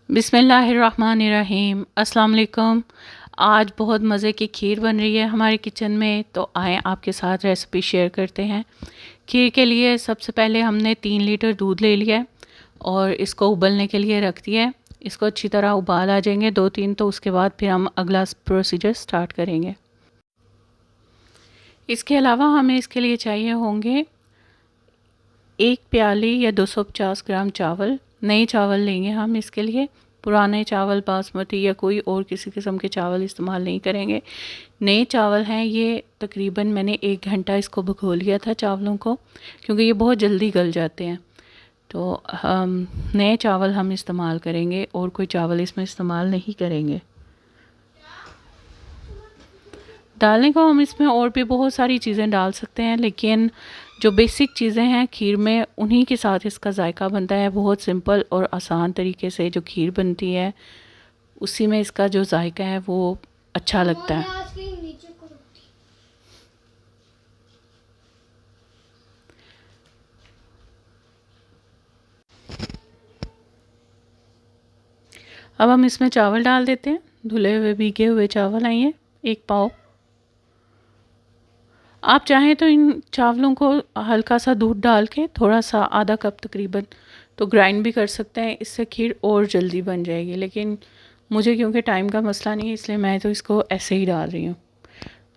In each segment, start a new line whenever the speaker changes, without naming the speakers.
बिस्मिल्लाहिर्रहमानिर्रहीम। अस्सलाम वालेकुम। आज बहुत मज़े की खीर बन रही है हमारे किचन में, तो आएँ आपके साथ रेसिपी शेयर करते हैं। खीर के लिए सबसे पहले हमने 3 लीटर दूध ले लिया है और इसको उबलने के लिए रख दिया है। इसको अच्छी तरह उबाल आ जाएंगे 2-3, तो उसके बाद फिर हम अगला प्रोसीजर स्टार्ट करेंगे। इसके अलावा हमें इसके लिए चाहिए होंगे 1 प्याली या 250 ग्राम चावल। नए चावल लेंगे हम इसके लिए, पुराने चावल बासमती या कोई और किसी किस्म के चावल इस्तेमाल नहीं करेंगे। नए चावल हैं ये, तकरीबन मैंने 1 घंटा इसको भिगो लिया था चावलों को, क्योंकि ये बहुत जल्दी गल जाते हैं। तो हम नए चावल हम इस्तेमाल करेंगे और कोई चावल इसमें इस्तेमाल नहीं करेंगे। डालने को हम इसमें और भी बहुत सारी चीज़ें डाल सकते हैं, लेकिन जो बेसिक चीज़ें हैं खीर में उन्हीं के साथ इसका जायका बनता है। बहुत सिंपल और आसान तरीके से जो खीर बनती है उसी में इसका जो जायका है वो अच्छा लगता है। अब हम इसमें चावल डाल देते हैं। धुले हुए भीगे हुए चावल आइए 1 पाव। आप चाहें तो इन चावलों को हल्का सा दूध डाल के थोड़ा सा आधा कप तकरीबन तो ग्राइंड भी कर सकते हैं, इससे खीर और जल्दी बन जाएगी। लेकिन मुझे क्योंकि टाइम का मसला नहीं है, इसलिए मैं तो इसको ऐसे ही डाल रही हूँ।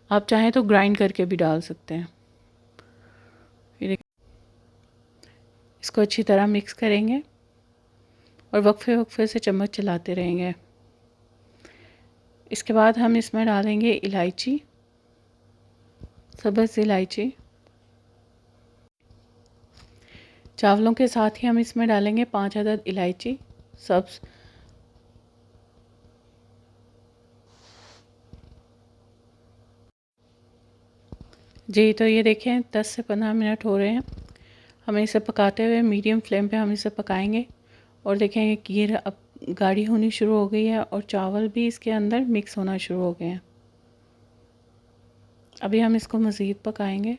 आप चाहें तो ग्राइंड करके भी डाल सकते हैं। फिर इसको अच्छी तरह मिक्स करेंगे और वक्फे वक्फे से चम्मच चलाते रहेंगे। इसके बाद हम इसमें डालेंगे इलायची, सब्ज़ इलायची। चावलों के साथ ही हम इसमें डालेंगे 5 अदद इलायची सब्ज़। जी, तो ये देखें 10 से 15 मिनट हो रहे हैं। हमें इसे पकाते हुए मीडियम फ्लेम पे हम इसे पकाएंगे और देखेंगे कि ये अब गाढ़ी होनी शुरू हो गई है और चावल भी इसके अंदर मिक्स होना शुरू हो गए हैं। अभी हम इसको मज़ीद पकाएंगे।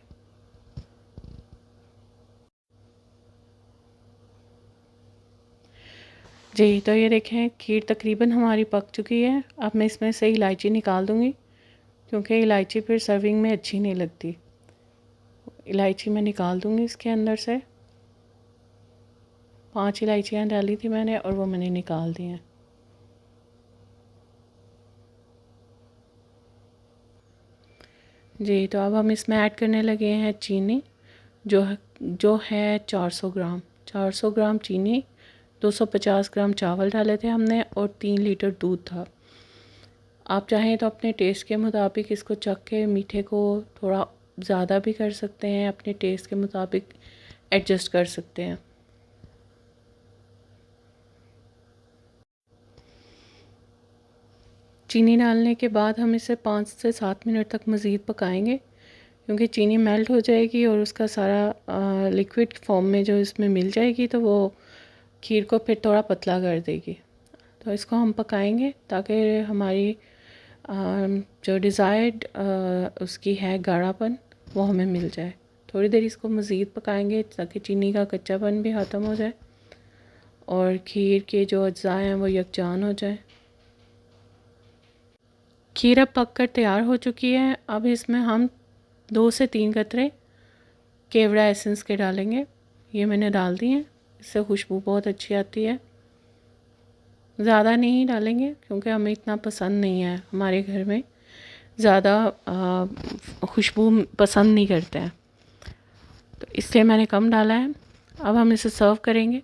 जी, तो ये देखें खीर तकरीबन हमारी पक चुकी है। अब मैं इसमें से इलायची निकाल दूँगी, क्योंकि इलायची फिर सर्विंग में अच्छी नहीं लगती। इलायची मैं निकाल दूँगी इसके अंदर से। 5 इलायचियाँ डाली थी मैंने और वो मैंने निकाल दी हैं। जी, तो अब हम इसमें ऐड करने लगे हैं चीनी, जो है 400 ग्राम। 400 ग्राम चीनी, 250 ग्राम चावल डाले थे हमने और 3 लीटर दूध था। आप चाहें तो अपने टेस्ट के मुताबिक इसको चख के मीठे को थोड़ा ज़्यादा भी कर सकते हैं, अपने टेस्ट के मुताबिक एडजस्ट कर सकते हैं। चीनी डालने के बाद हम इसे 5 से 7 मिनट तक मज़ीद पकाएंगे, क्योंकि चीनी मेल्ट हो जाएगी और उसका सारा लिक्विड फॉर्म में जो इसमें मिल जाएगी, तो वो खीर को फिर थोड़ा पतला कर देगी। तो इसको हम पकाएंगे ताकि हमारी जो डिज़ायर्ड उसकी है गाढ़ापन वो हमें मिल जाए। थोड़ी देर इसको मज़ीद पकाएंगे ताकि चीनी का कच्चापन भी ख़त्म हो जाए और खीर के जो अज्जा हैं वो यकजान हो जाए। खीर अब पक कर तैयार हो चुकी है। अब इसमें हम 2 से 3 कतरे केवड़ा एसेंस के डालेंगे। ये मैंने डाल दिए हैं, इससे खुशबू बहुत अच्छी आती है। ज़्यादा नहीं डालेंगे क्योंकि हमें इतना पसंद नहीं है, हमारे घर में ज़्यादा खुशबू पसंद नहीं करते हैं, तो इसलिए मैंने कम डाला है। अब हम इसे सर्व करेंगे।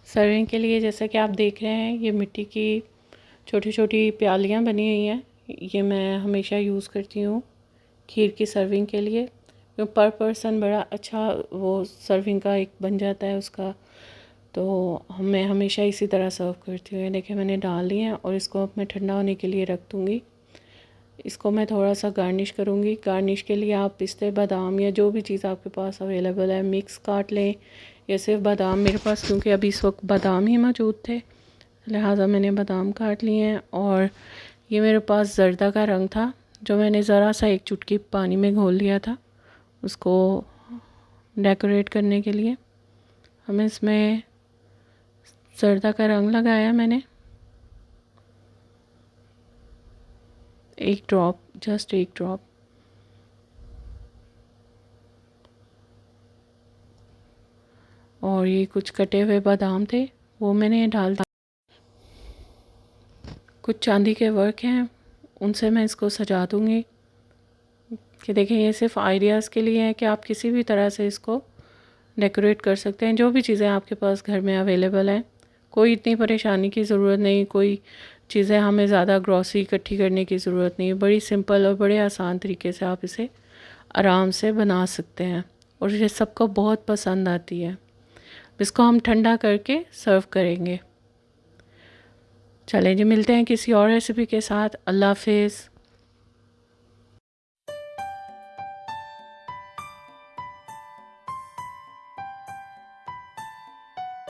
सर्विंग के लिए जैसा कि आप देख रहे हैं, ये मिट्टी की छोटी छोटी प्यालियाँ बनी हुई हैं। ये मैं हमेशा यूज़ करती हूँ खीर की सर्विंग के लिए। तो पर पर्सन बड़ा अच्छा वो सर्विंग का एक बन जाता है उसका, तो मैं हमेशा इसी तरह सर्व करती हूँ। ये देखिए मैंने डाल ली हैं और इसको अब मैं ठंडा होने के लिए रख दूँगी। इसको मैं थोड़ा सा गार्निश करूँगी। गार्निश के लिए आप पिस्ते, बादाम या जो भी चीज़ आपके पास अवेलेबल है, मिक्स काट लें या सिर्फ बादाम। मेरे पास क्योंकि अभी इस वक्त बादाम ही मौजूद थे, लिहाजा मैंने बादाम काट लिए हैं। और ये मेरे पास जर्दा का रंग था जो मैंने ज़रा सा एक चुटकी पानी में घोल लिया था उसको डेकोरेट करने के लिए। हमें इसमें जर्दा का रंग लगाया मैंने, 1 ड्रॉप, जस्ट 1 ड्रॉप। और ये कुछ कटे हुए बादाम थे, वो मैंने डाल दिया। कुछ चांदी के वर्क हैं, उनसे मैं इसको सजा दूँगी। कि देखें, ये सिर्फ आइडियाज़ के लिए है कि आप किसी भी तरह से इसको डेकोरेट कर सकते हैं, जो भी चीज़ें आपके पास घर में अवेलेबल हैं। कोई इतनी परेशानी की ज़रूरत नहीं, कोई चीज़ें हमें ज़्यादा ग्रॉसरी इकट्ठी करने की ज़रूरत नहीं। बड़ी सिंपल और बड़े आसान तरीके से आप इसे आराम से बना सकते हैं और ये सबको बहुत पसंद आती है। इसको हम ठंडा करके सर्व करेंगे। चलें जी, मिलते हैं किसी और रेसिपी के साथ। अल्लाह हाफ़िज़।